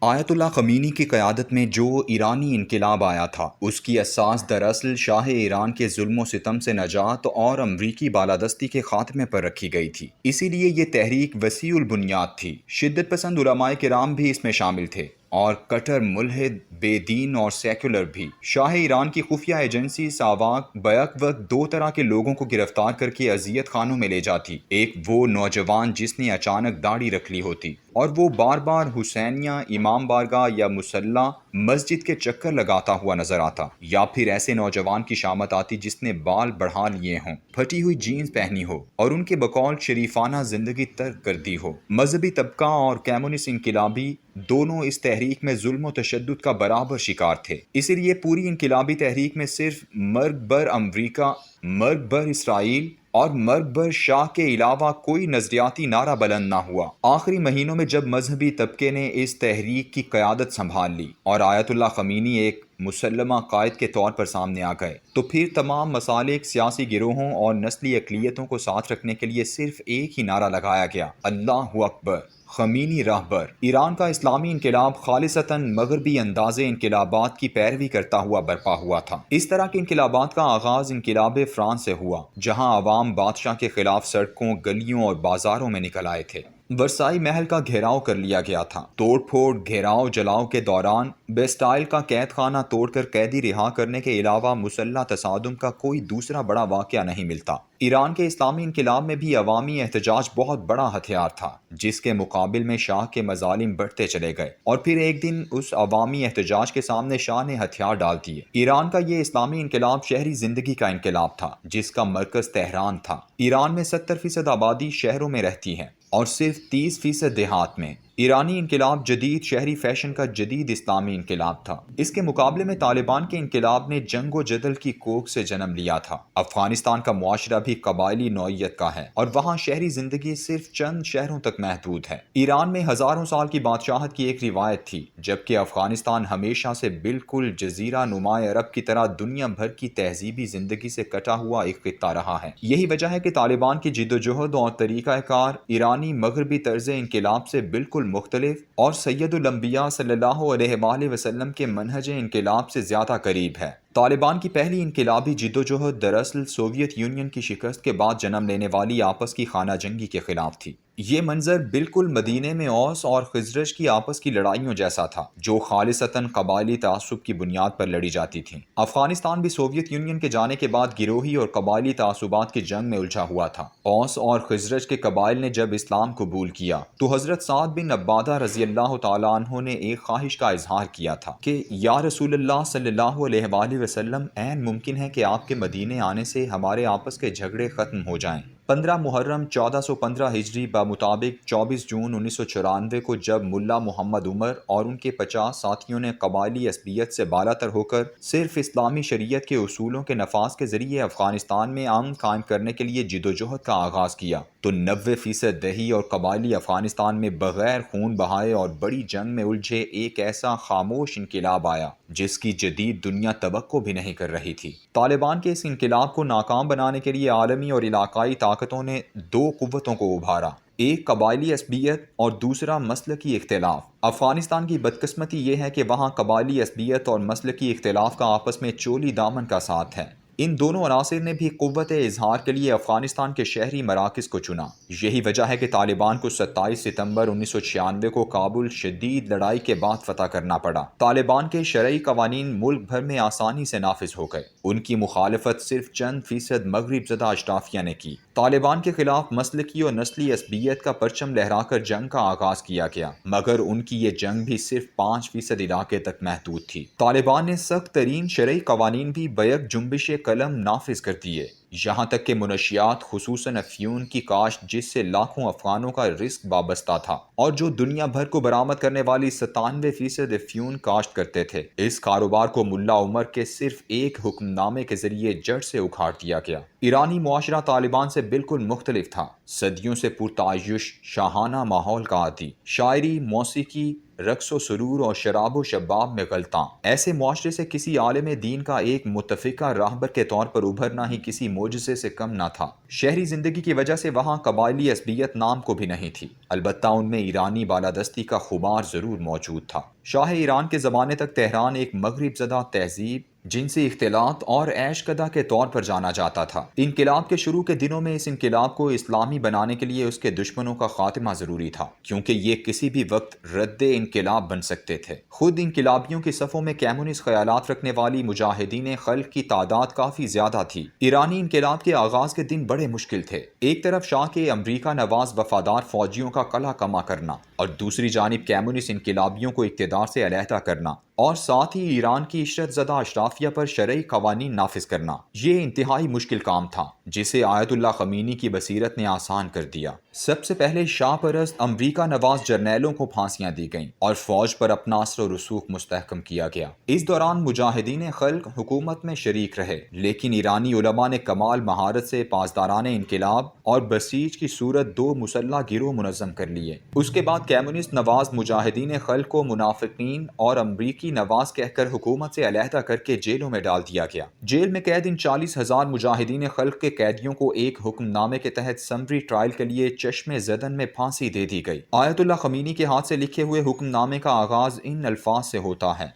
آیت اللہ خمینی کی قیادت میں جو ایرانی انقلاب آیا تھا اس کی اساس دراصل شاہ ایران کے ظلم و ستم سے نجات اور امریکی بالادستی کے خاتمے پر رکھی گئی تھی۔ اسی لیے یہ تحریک وسیع البنیاد تھی۔ شدت پسند علماء کرام بھی اس میں شامل تھے اور کٹر ملحد، بے دین اور سیکولر بھی۔ شاہ ایران کی خفیہ ایجنسی ساواک بیک وقت دو طرح کے لوگوں کو گرفتار کر کے اذیت خانوں میں لے جاتی۔ ایک وہ نوجوان جس نے اچانک داڑھی رکھ لی ہوتی اور وہ بار بار حسینیہ، امام بارگاہ یا مصلی مسجد کے چکر لگاتا ہوا نظر آتا، یا پھر ایسے نوجوان کی شامت آتی جس نے بال بڑھا لیے ہوں، پھٹی ہوئی جینز پہنی ہو اور ان کے بقول شریفانہ زندگی ترک کر دی ہو۔ مذہبی طبقہ اور کمیونسٹ انقلابی دونوں اس تحریک میں ظلم و تشدد کا برابر شکار تھے۔ اسی لیے پوری انقلابی تحریک میں صرف مرگ بر امریکہ، مرگ بر اسرائیل اور مرگ بر شاہ کے علاوہ کوئی نظریاتی نعرہ بلند نہ ہوا۔ آخری مہینوں میں جب مذہبی طبقے نے اس تحریک کی قیادت سنبھال لی اور آیت اللہ خمینی ایک مسلمہ قائد کے طور پر سامنے آ گئے، تو پھر تمام مسالک، سیاسی گروہوں اور نسلی اقلیتوں کو ساتھ رکھنے کے لیے صرف ایک ہی نعرہ لگایا گیا: اللہ اکبر، خمینی راہبر۔ ایران کا اسلامی انقلاب خالصتاً مغربی انداز انقلابات کی پیروی کرتا ہوا برپا ہوا تھا۔ اس طرح کے انقلابات کا آغاز انقلاب فرانس سے ہوا، جہاں عوام بادشاہ کے خلاف سڑکوں، گلیوں اور بازاروں میں نکل آئے تھے۔ ورسائی محل کا گھیراؤ کر لیا گیا تھا۔ توڑ پھوڑ، گھیراؤ جلاؤ کے دوران بیسٹائل کا قید خانہ توڑ کر قیدی رہا کرنے کے علاوہ مسلح تصادم کا کوئی دوسرا بڑا واقعہ نہیں ملتا۔ ایران کے اسلامی انقلاب میں بھی عوامی احتجاج بہت بڑا ہتھیار تھا، جس کے مقابل میں شاہ کے مظالم بڑھتے چلے گئے، اور پھر ایک دن اس عوامی احتجاج کے سامنے شاہ نے ہتھیار ڈال دیے۔ ایران کا یہ اسلامی انقلاب شہری زندگی کا انقلاب تھا، جس کا مرکز تہران تھا۔ ایران میں 70% آبادی شہروں میں رہتی ہے اور صرف 30% دیہات میں۔ ایرانی انقلاب جدید شہری فیشن کا جدید اسلامی انقلاب تھا۔ اس کے مقابلے میں طالبان کے انقلاب نے جنگ و جدل کی کوکھ سے جنم لیا تھا۔ افغانستان کا معاشرہ بھی قبائلی نوعیت کا ہے اور وہاں شہری زندگی صرف چند شہروں تک محدود ہے۔ ایران میں ہزاروں سال کی بادشاہت کی ایک روایت تھی، جبکہ افغانستان ہمیشہ سے بالکل جزیرہ نما عرب کی طرح دنیا بھر کی تہذیبی زندگی سے کٹا ہوا ایک خطہ رہا ہے۔ یہی وجہ ہے کہ طالبان کی جدوجہد اور طریقہ کار ایرانی مغربی طرز انقلاب سے بالکل مختلف اور سید الانبیاء صلی اللہ علیہ وآلہ وسلم کے منہج انقلاب سے زیادہ قریب ہے۔ طالبان کی پہلی انقلابی جدوجہد دراصل سوویت یونین کی شکست کے بعد جنم لینے والی آپس کی خانہ جنگی کے خلاف تھی۔ یہ منظر بالکل مدینے میں اوس اور خزرج کی آپس کی لڑائیوں جیسا تھا، جو خالصتاً قبائلی تعصب کی بنیاد پر لڑی جاتی تھیں۔ افغانستان بھی سوویت یونین کے جانے کے بعد گروہی اور قبائلی تعصبات کی جنگ میں الجھا ہوا تھا۔ اوس اور خزرج کے قبائل نے جب اسلام قبول کیا تو حضرت سعد بن عبادہ رضی اللہ تعالیٰ عنہ نے ایک خواہش کا اظہار کیا تھا کہ یا رسول اللہ صلی اللہ علیہ وآلہ وسلم، عین ممکن ہے کہ آپ کے مدینے آنے سے ہمارے آپس کے جھگڑے ختم ہو جائیں۔ 15 محرم 1415 ہجری بمطابق 24 جون 1994 کو جب ملا محمد عمر اور ان کے 50 ساتھیوں نے قبائلی عصبیت سے بالاتر ہو کر صرف اسلامی شریعت کے اصولوں کے نفاذ کے ذریعے افغانستان میں امن قائم کرنے کے لیے جدوجہد کا آغاز کیا، تو 90% دیہی اور قبائلی افغانستان میں بغیر خون بہائے اور بڑی جنگ میں الجھے ایک ایسا خاموش انقلاب آیا جس کی جدید دنیا توقع بھی نہیں کر رہی تھی۔ طالبان کے اس انقلاب کو ناکام بنانے کے لیے عالمی اور علاقائی طاقتوں نے دو قوتوں کو ابھارا، ایک قبائلی عصبیت اور دوسرا مسلکی اختلاف۔ افغانستان کی بدقسمتی یہ ہے کہ وہاں قبائلی عصبیت اور مسلکی اختلاف کا آپس میں چولی دامن کا ساتھ ہے۔ ان دونوں عناصر نے بھی قوت اظہار کے لیے افغانستان کے شہری مراکز کو چنا۔ یہی وجہ ہے کہ طالبان کو 27 ستمبر 1996 کو کابل شدید لڑائی کے بعد فتح کرنا پڑا۔ طالبان کے شرعی قوانین ملک بھر میں آسانی سے نافذ ہو گئے۔ ان کی مخالفت صرف چند فیصد مغرب زدہ اشرافیہ نے کی۔ طالبان کے خلاف مسلکی اور نسلی عصبیت کا پرچم لہرا کر جنگ کا آغاز کیا گیا، مگر ان کی یہ جنگ بھی صرف 5% علاقے تک محدود تھی۔ طالبان نے سخت ترین شرعی قوانین بھی بیک جنبش قلم نافذ کر دیے، یہاں تک کہ منشیات خصوصاً افیون کی کاشت، جس سے لاکھوں افغانوں کا رزق وابستہ تھا اور جو دنیا بھر کو برآمد کرنے والی 97% افیون کاشت کرتے تھے، اس کاروبار کو ملا عمر کے صرف ایک حکم نامے کے ذریعے جڑ سے اکھاڑ دیا گیا۔ ایرانی معاشرہ طالبان سے بالکل مختلف تھا، صدیوں سے پرتعیش شاہانہ ماحول کا عادی، شاعری، موسیقی، رقص و سرور اور شراب و شباب میں غلطاں۔ ایسے معاشرے سے کسی عالم دین کا ایک متفقہ راہبر کے طور پر ابھرنا ہی کسی معجزے سے کم نہ تھا۔ شہری زندگی کی وجہ سے وہاں قبائلی عصبیت نام کو بھی نہیں تھی، البتہ ان میں ایرانی بالادستی کا خمار ضرور موجود تھا۔ شاہ ایران کے زمانے تک تہران ایک مغرب زدہ تہذیب، جنسی اختلاط اور عیش کدہ کے طور پر جانا جاتا تھا۔ انقلاب کے شروع کے دنوں میں اس انقلاب کو اسلامی بنانے کے لیے اس کے دشمنوں کا خاتمہ ضروری تھا، کیونکہ یہ کسی بھی وقت رد انقلاب بن سکتے تھے۔ خود انقلابیوں کے صفوں میں کمیونسٹ خیالات رکھنے والی مجاہدین خلق کی تعداد کافی زیادہ تھی۔ ایرانی انقلاب کے آغاز کے دن بڑے مشکل تھے۔ ایک طرف شاہ کے امریکہ نواز وفادار فوجیوں کا قلع کما کرنا اور دوسری جانب کمیونسٹ انقلابیوں کو اقتدار سے علیحدہ کرنا، اور ساتھ ہی ایران کی عشرت زدہ اشرافیہ پر شرعی قوانین نافذ کرنا۔ یہ انتہائی مشکل کام تھا، جسے آیت اللہ خمینی کی بصیرت نے آسان کر دیا۔ سب سے پہلے شاہ پرست امریکہ نواز جرنیلوں کو پھانسیاں دی گئیں اور فوج پر اپنا اثر و رسوخ مستحکم کیا گیا۔ اس دوران مجاہدین خلق حکومت میں شریک رہے، لیکن ایرانی علماء نے کمال مہارت سے پاسداران انقلاب اور بسیج کی صورت دو مسلح گروہ منظم کر لیے۔ اس کے بعد کمیونسٹ نواز مجاہدین خلق کو منافقین اور امریکی نواز کہہ کر حکومت سے علیحدہ کر کے جیلوں میں ڈال دیا گیا۔ جیل میں قید ان 40,000 مجاہدین خلق کے قیدیوں کو ایک حکم نامے کے تحت سمری ٹرائل کے لیے چشم زدن میں پھانسی دے دی گئی۔ آیت اللہ خمینی کے ہاتھ سے لکھے ہوئے حکم نامے کا آغاز ان الفاظ سے ہوتا ہے: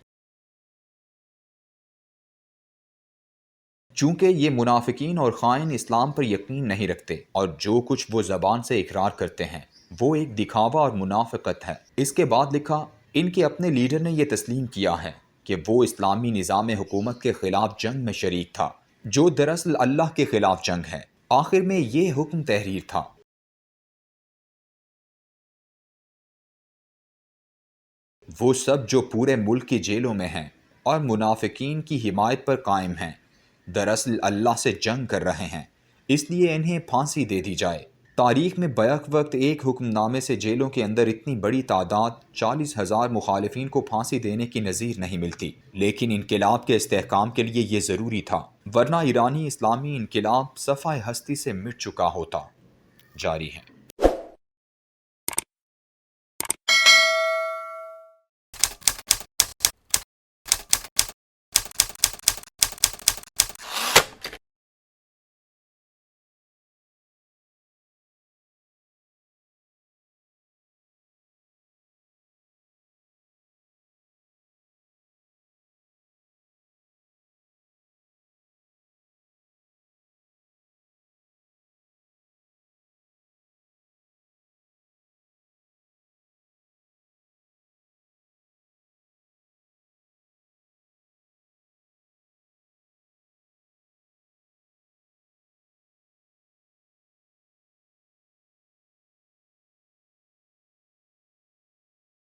چونکہ یہ منافقین اور خائن اسلام پر یقین نہیں رکھتے اور جو کچھ وہ زبان سے اقرار کرتے ہیں وہ ایک دکھاوا اور منافقت ہے۔ اس کے بعد لکھا: ان کے اپنے لیڈر نے یہ تسلیم کیا ہے کہ وہ اسلامی نظام حکومت کے خلاف جنگ میں شریک تھا، جو دراصل اللہ کے خلاف جنگ ہے۔ آخر میں یہ حکم تحریر تھا: وہ سب جو پورے ملک کی جیلوں میں ہیں اور منافقین کی حمایت پر قائم ہیں، دراصل اللہ سے جنگ کر رہے ہیں، اس لیے انہیں پھانسی دے دی جائے۔ تاریخ میں بیک وقت ایک حکم نامے سے جیلوں کے اندر اتنی بڑی تعداد 40,000 مخالفین کو پھانسی دینے کی نظیر نہیں ملتی، لیکن انقلاب کے استحکام کے لیے یہ ضروری تھا، ورنہ ایرانی اسلامی انقلاب صفحہ ہستی سے مٹ چکا ہوتا۔ جاری ہے۔